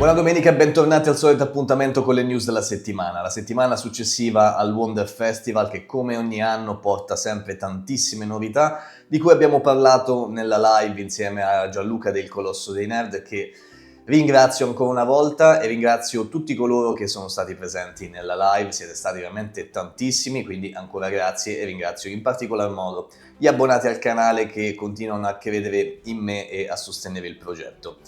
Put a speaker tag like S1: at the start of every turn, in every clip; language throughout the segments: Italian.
S1: Buona domenica e bentornati al solito appuntamento con le news della settimana. La settimana successiva al Wonder Festival che come ogni anno porta sempre tantissime novità di cui abbiamo parlato nella live insieme a Gianluca del Colosso dei Nerd, che ringrazio ancora una volta e ringrazio tutti coloro che sono stati presenti nella live. Siete stati veramente tantissimi, quindi ancora grazie e ringrazio in particolar modo gli abbonati al canale che continuano a credere in me e a sostenere il progetto.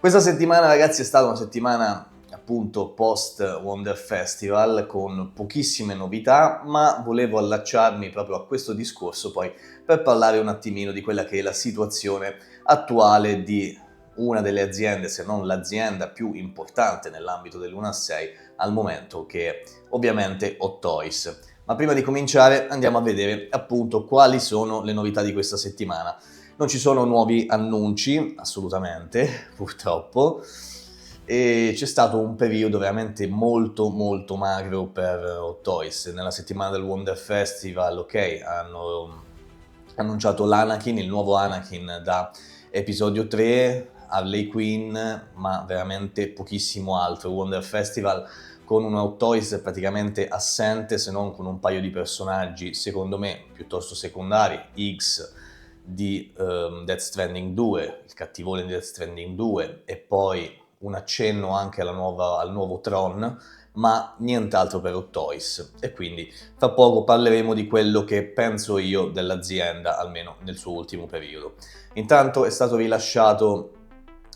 S1: Questa settimana, ragazzi, è stata una settimana appunto post Wonder Festival con pochissime novità, ma volevo allacciarmi proprio a questo discorso poi per parlare un attimino di quella che è la situazione attuale di una delle aziende, se non l'azienda più importante nell'ambito del Luna 6 al momento, che è ovviamente Hot Toys. Ma prima di cominciare andiamo a vedere appunto quali sono le novità di questa settimana. Non ci sono nuovi annunci, assolutamente, purtroppo, e c'è stato un periodo veramente molto magro per Hot Toys. Nella settimana del Wonder Festival, ok, hanno annunciato l'Anakin, il nuovo Anakin da episodio 3, Harley Quinn, ma veramente pochissimo altro. Wonder Festival con un Hot Toys praticamente assente, se non con un paio di personaggi, secondo me, piuttosto secondari, X di Death Stranding 2, il cattivone di Death Stranding 2, e poi un accenno anche al nuovo Tron, ma nient'altro per Hot Toys. E quindi tra poco parleremo di quello che penso io dell'azienda, almeno nel suo ultimo periodo. Intanto è stato rilasciato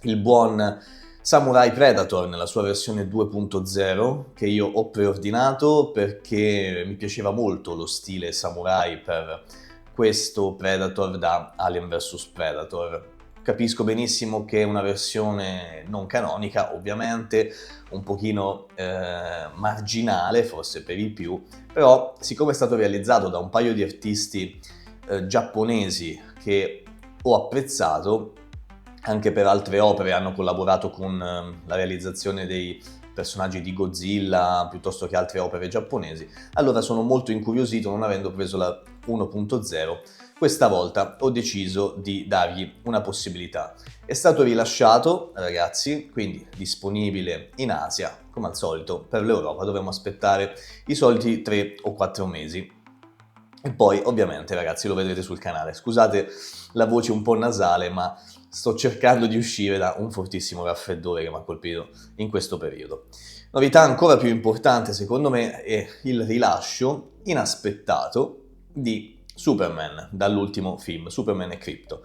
S1: il buon Samurai Predator nella sua versione 2.0, che io ho preordinato perché mi piaceva molto lo stile samurai per questo Predator da Alien vs Predator. Capisco benissimo che è una versione non canonica, ovviamente, un pochino marginale, forse per i più, però siccome è stato realizzato da un paio di artisti giapponesi che ho apprezzato, anche per altre opere hanno collaborato con la realizzazione dei personaggi di Godzilla piuttosto che altre opere giapponesi, allora sono molto incuriosito, non avendo preso la 1.0, questa volta ho deciso di dargli una possibilità. È stato rilasciato, ragazzi, quindi disponibile in Asia, come al solito. Per l'Europa dovremo aspettare i soliti 3 o 4 mesi. E poi, ovviamente, ragazzi, lo vedrete sul canale. Scusate la voce un po' nasale, ma sto cercando di uscire da un fortissimo raffreddore che mi ha colpito in questo periodo. Novità ancora più importante, secondo me, è il rilascio inaspettato di Superman dall'ultimo film, Superman e Krypto.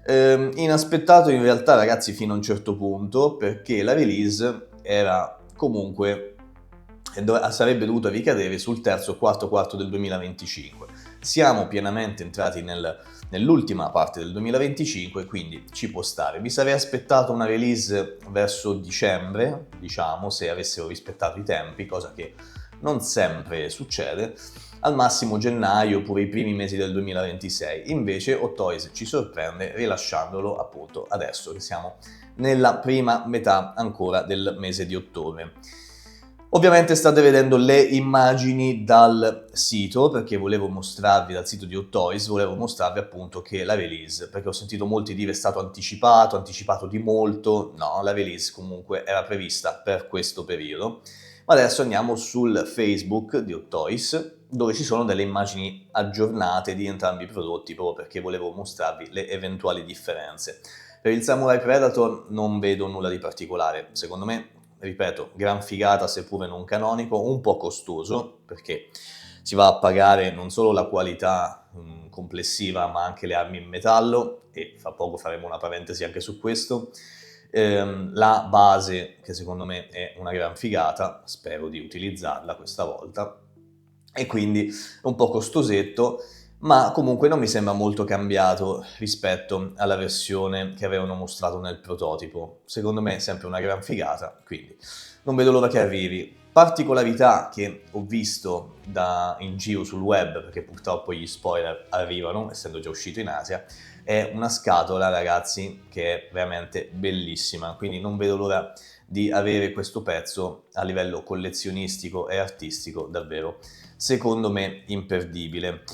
S1: Inaspettato in realtà, ragazzi, fino a un certo punto, perché la release era comunque sarebbe dovuta ricadere sul terzo o quarto quarto del 2025. Siamo pienamente entrati nell'ultima parte del 2025, quindi ci può stare. Mi sarei aspettato una release verso dicembre, diciamo, se avessero rispettato i tempi, cosa che non sempre succede, al massimo gennaio oppure i primi mesi del 2026. Invece Hot Toys ci sorprende rilasciandolo appunto adesso che siamo nella prima metà ancora del mese di ottobre. Ovviamente state vedendo le immagini dal sito, perché volevo mostrarvi, dal sito di Hot Toys, volevo mostrarvi appunto che la release, perché ho sentito molti dire è stato anticipato di molto. No, la release comunque era prevista per questo periodo. Ma adesso andiamo sul Facebook di Hot Toys, dove ci sono delle immagini aggiornate di entrambi i prodotti, proprio perché volevo mostrarvi le eventuali differenze. Per il Samurai Predator non vedo nulla di particolare, secondo me, ripeto, gran figata seppure non canonico, un po' costoso, perché si va a pagare non solo la qualità complessiva, ma anche le armi in metallo, e fra poco faremo una parentesi anche su questo. La base, che secondo me è una gran figata, spero di utilizzarla questa volta, e quindi è un po' costosetto, ma comunque non mi sembra molto cambiato rispetto alla versione che avevano mostrato nel prototipo. Secondo me è sempre una gran figata, quindi non vedo l'ora che arrivi. Particolarità che ho visto in giro sul web, perché purtroppo gli spoiler arrivano, essendo già uscito in Asia, è una scatola, ragazzi, che è veramente bellissima, quindi non vedo l'ora di avere questo pezzo a livello collezionistico e artistico davvero, secondo me, imperdibile.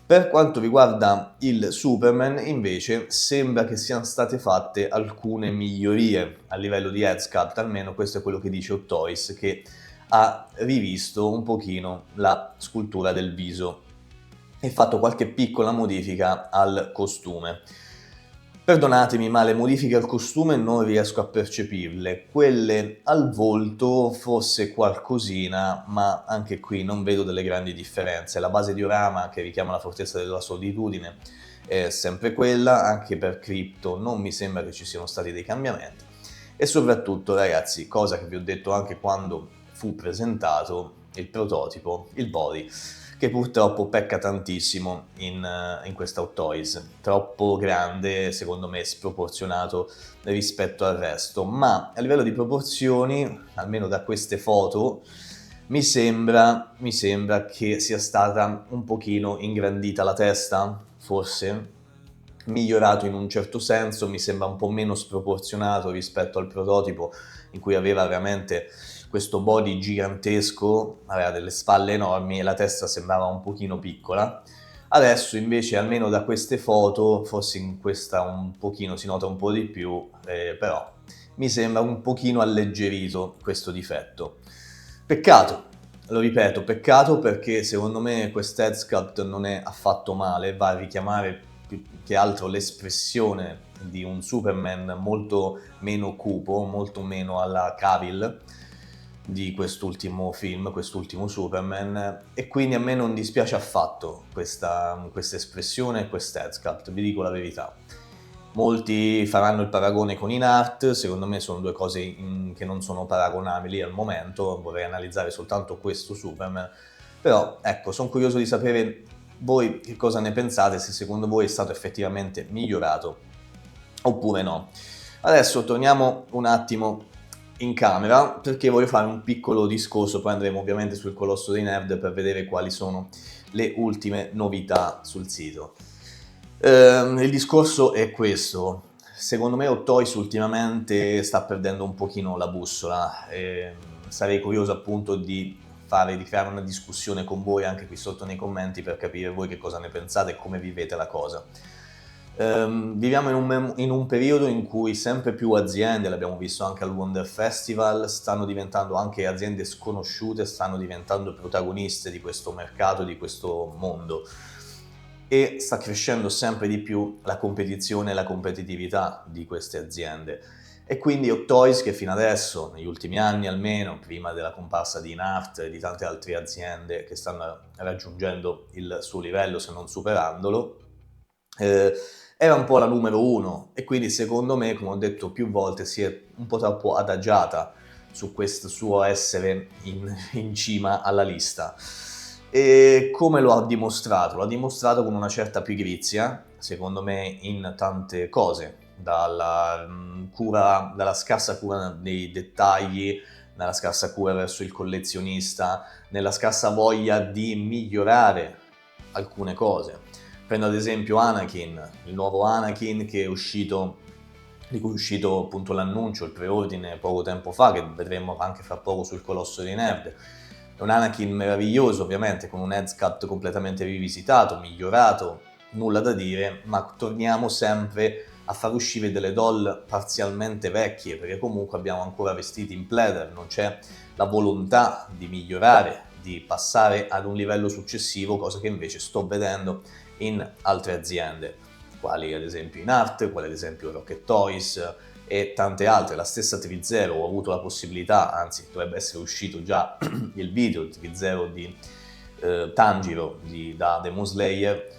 S1: Per quanto riguarda il Superman, invece, sembra che siano state fatte alcune migliorie a livello di head sculpt, almeno questo è quello che dice Hot Toys, che ha rivisto un pochino la scultura del viso e fatto qualche piccola modifica al costume. Perdonatemi, ma le modifiche al costume non riesco a percepirle. Quelle al volto forse qualcosina, ma anche qui non vedo delle grandi differenze. La base diorama che richiama la fortezza della solitudine è sempre quella, anche per Crypto non mi sembra che ci siano stati dei cambiamenti. E soprattutto, ragazzi, cosa che vi ho detto anche quando fu presentato il prototipo, il body, che purtroppo pecca tantissimo in questa Hot Toys, troppo grande, secondo me sproporzionato rispetto al resto, ma a livello di proporzioni, almeno da queste foto, mi sembra che sia stata un pochino ingrandita la testa, forse, migliorato in un certo senso, mi sembra un po' meno sproporzionato rispetto al prototipo in cui aveva veramente questo body gigantesco, aveva delle spalle enormi e la testa sembrava un pochino piccola. Adesso invece, almeno da queste foto, forse in questa un pochino si nota un po' di più, però mi sembra un pochino alleggerito questo difetto. Peccato, lo ripeto, peccato perché secondo me questo head sculpt non è affatto male, va a richiamare più che altro l'espressione di un Superman molto meno cupo, molto meno alla Cavill di quest'ultimo film, quest'ultimo Superman, e quindi a me non dispiace affatto questa espressione e questa head sculpt, vi dico la verità. Molti faranno il paragone con In-Art, secondo me sono due cose che non sono paragonabili al momento, vorrei analizzare soltanto questo Superman, però ecco, sono curioso di sapere voi che cosa ne pensate, se secondo voi è stato effettivamente migliorato oppure no. Adesso torniamo un attimo in camera perché voglio fare un piccolo discorso, poi andremo ovviamente sul Colosso dei Nerd per vedere quali sono le ultime novità sul sito. Il discorso è questo. Secondo me Hot Toys ultimamente sta perdendo un pochino la bussola e sarei curioso appunto di creare una discussione con voi anche qui sotto nei commenti per capire voi che cosa ne pensate e come vivete la cosa. Viviamo in un periodo in cui sempre più aziende, l'abbiamo visto anche al Wonder Festival, stanno diventando anche aziende sconosciute, stanno diventando protagoniste di questo mercato, di questo mondo. E sta crescendo sempre di più la competizione e la competitività di queste aziende. E quindi Hot Toys, che fino adesso, negli ultimi anni almeno, prima della comparsa di In-Art e di tante altre aziende che stanno raggiungendo il suo livello se non superandolo, era un po' la numero uno e quindi secondo me, come ho detto più volte, si è un po' troppo adagiata su questo suo essere in cima alla lista. E come lo ha dimostrato? Lo ha dimostrato con una certa pigrizia, secondo me, in tante cose, dalla scarsa cura dei dettagli, dalla scarsa cura verso il collezionista, nella scarsa voglia di migliorare alcune cose. Prendo ad esempio Anakin, il nuovo Anakin che è uscito, di cui è uscito appunto l'annuncio, il preordine poco tempo fa, che vedremo anche fra poco sul Colosso dei Nerd. È un Anakin meraviglioso, ovviamente, con un head sculpt completamente rivisitato, migliorato, nulla da dire, ma torniamo sempre a far uscire delle doll parzialmente vecchie, perché comunque abbiamo ancora vestiti in pleather, non c'è la volontà di migliorare, di passare ad un livello successivo, cosa che invece sto vedendo in altre aziende, quali ad esempio In-Art, quali ad esempio Rocket Toys e tante altre. La stessa Trizero, ho avuto la possibilità, anzi dovrebbe essere uscito già il video Trizero di Tanjiro da Demon Slayer,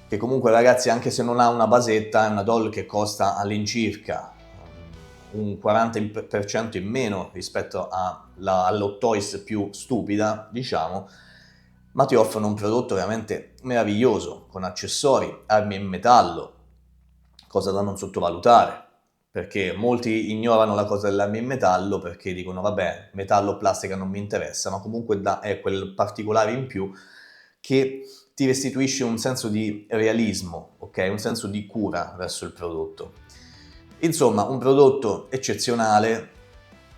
S1: che comunque ragazzi, anche se non ha una basetta, è una doll che costa all'incirca un 40% in meno rispetto all'Hot Toys più stupida, diciamo, ma ti offrono un prodotto veramente meraviglioso, con accessori, armi in metallo, cosa da non sottovalutare, perché molti ignorano la cosa dell'arma in metallo perché dicono vabbè, metallo o plastica non mi interessa, ma comunque è quel particolare in più che ti restituisce un senso di realismo, ok? Un senso di cura verso il prodotto. Insomma, un prodotto eccezionale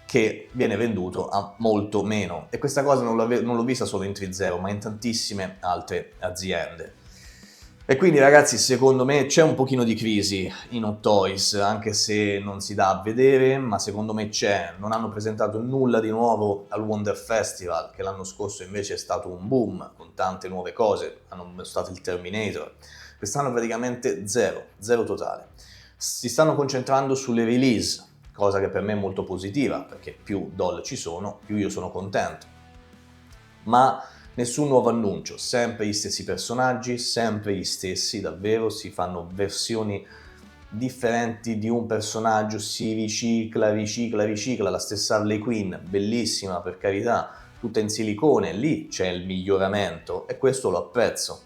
S1: che viene venduto a molto meno, e questa cosa non l'ho vista solo in Trizero, ma in tantissime altre aziende. E quindi ragazzi, secondo me c'è un pochino di crisi in Hot Toys, anche se non si dà a vedere, ma secondo me c'è. Non hanno presentato nulla di nuovo al Wonder Festival, che l'anno scorso invece è stato un boom, con tante nuove cose, hanno mostrato il Terminator. Quest'anno praticamente zero, zero totale. Si stanno concentrando sulle release, cosa che per me è molto positiva, perché più doll ci sono, più io sono contento. Ma nessun nuovo annuncio, sempre gli stessi personaggi, sempre gli stessi, davvero, si fanno versioni differenti di un personaggio, si ricicla, la stessa Harley Quinn, bellissima per carità, tutta in silicone, lì c'è il miglioramento e questo lo apprezzo,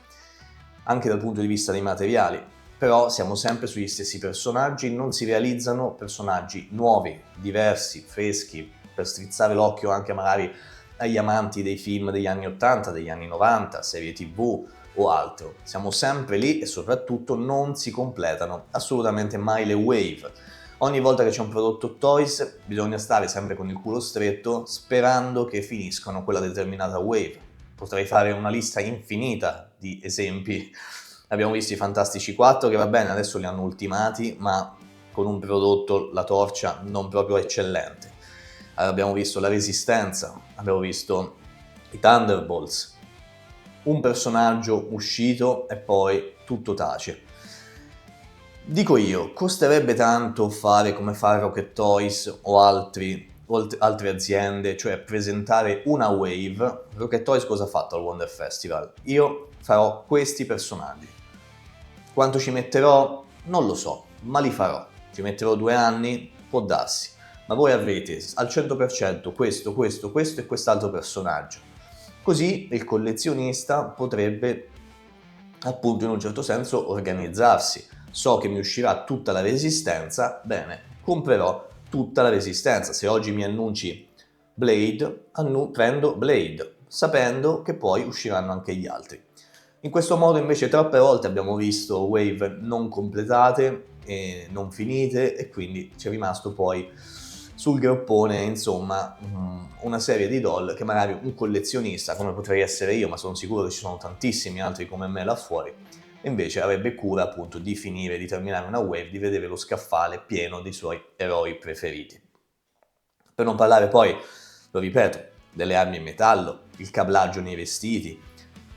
S1: anche dal punto di vista dei materiali, però siamo sempre sugli stessi personaggi, non si realizzano personaggi nuovi, diversi, freschi, per strizzare l'occhio anche magari agli amanti dei film degli anni 80, degli anni 90, serie TV o altro. Siamo sempre lì e soprattutto non si completano assolutamente mai le wave. Ogni volta che c'è un prodotto Toys bisogna stare sempre con il culo stretto sperando che finiscano quella determinata wave. Potrei fare una lista infinita di esempi. Abbiamo visto i Fantastici 4 che va bene, adesso li hanno ultimati, ma con un prodotto, la torcia, non proprio eccellente. Abbiamo visto la Resistenza, abbiamo visto i Thunderbolts, un personaggio uscito e poi tutto tace. Dico io, costerebbe tanto fare come fa Rocket Toys o altre aziende, cioè presentare una wave? Rocket Toys cosa ha fatto al Wonder Festival? Io farò questi personaggi. Quanto ci metterò? Non lo so, ma li farò. Ci metterò 2 anni? Può darsi. Ma voi avrete al 100% questo e quest'altro personaggio. Così il collezionista potrebbe, appunto, in un certo senso organizzarsi. So che mi uscirà tutta la Resistenza, bene, comprerò tutta la Resistenza. Se oggi mi annunci Blade, prendo Blade, sapendo che poi usciranno anche gli altri. In questo modo invece troppe volte abbiamo visto wave non completate e non finite e quindi ci è rimasto poi sul groppone, insomma, una serie di doll che magari un collezionista, come potrei essere io, ma sono sicuro che ci sono tantissimi altri come me là fuori, invece avrebbe cura appunto di finire, di terminare una wave, di vedere lo scaffale pieno dei suoi eroi preferiti. Per non parlare poi, lo ripeto, delle armi in metallo, il cablaggio nei vestiti,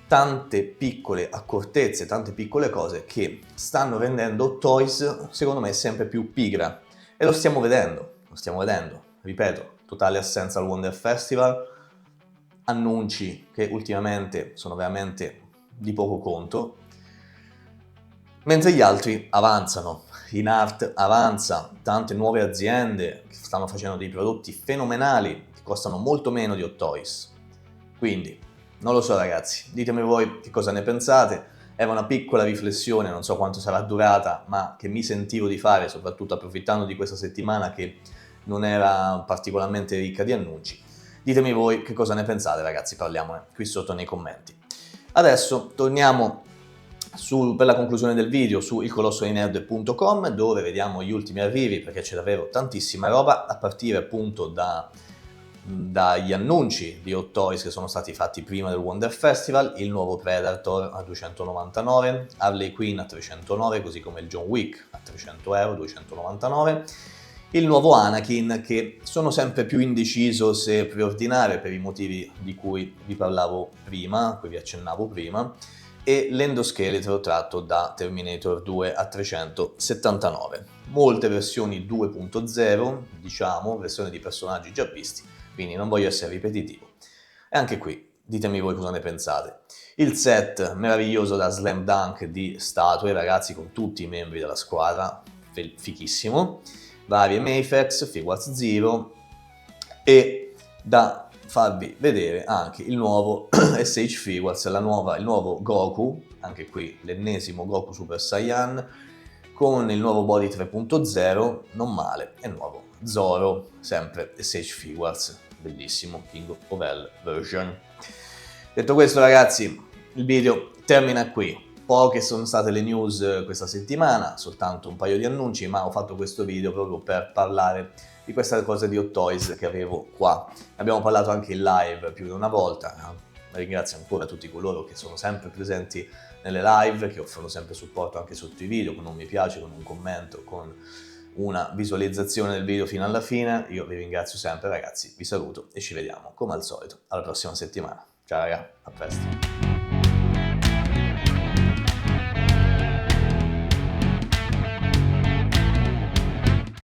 S1: tante piccole accortezze, tante piccole cose che stanno rendendo Toys, secondo me, sempre più pigra. E lo stiamo vedendo, ripeto, totale assenza al Wonder Festival, annunci che ultimamente sono veramente di poco conto, mentre gli altri avanzano. In art avanza, tante nuove aziende che stanno facendo dei prodotti fenomenali che costano molto meno di Hot Toys. Quindi, non lo so ragazzi, ditemi voi che cosa ne pensate. Era una piccola riflessione, non so quanto sarà durata, ma che mi sentivo di fare, soprattutto approfittando di questa settimana che non era particolarmente ricca di annunci. Ditemi voi che cosa ne pensate ragazzi, parliamone qui sotto nei commenti. Adesso torniamo per la conclusione del video su ilcolossodinerd.com, dove vediamo gli ultimi arrivi, perché c'è davvero tantissima roba, a partire appunto dagli annunci di Hot Toys che sono stati fatti prima del Wonder Festival, il nuovo Predator a 299, Harley Quinn a 309, così come il John Wick a 300 euro, 299, il nuovo Anakin, che sono sempre più indeciso se preordinare per i motivi di cui vi parlavo prima, cui vi accennavo prima, e l'endoscheletro tratto da Terminator 2 a 379. Molte versioni 2.0, diciamo, versioni di personaggi già visti, quindi non voglio essere ripetitivo. E anche qui, ditemi voi cosa ne pensate. Il set meraviglioso da Slam Dunk di statue, ragazzi, con tutti i membri della squadra, fichissimo. Varie Mayfex, Figuarts Zero e da farvi vedere anche il nuovo SH Figuarts, il nuovo Goku, anche qui l'ennesimo Goku Super Saiyan, con il nuovo Body 3.0, non male, e il nuovo Zoro, sempre SH Figuarts, bellissimo, King of Hell version. Detto questo ragazzi, il video termina qui. Poche sono state le news questa settimana, soltanto un paio di annunci, ma ho fatto questo video proprio per parlare di questa cosa di Hot Toys che avevo qua. Abbiamo parlato anche in live più di una volta, ringrazio ancora tutti coloro che sono sempre presenti nelle live, che offrono sempre supporto anche sotto i video, con un mi piace, con un commento, con una visualizzazione del video fino alla fine. Io vi ringrazio sempre ragazzi, vi saluto e ci vediamo come al solito alla prossima settimana. Ciao raga, a presto.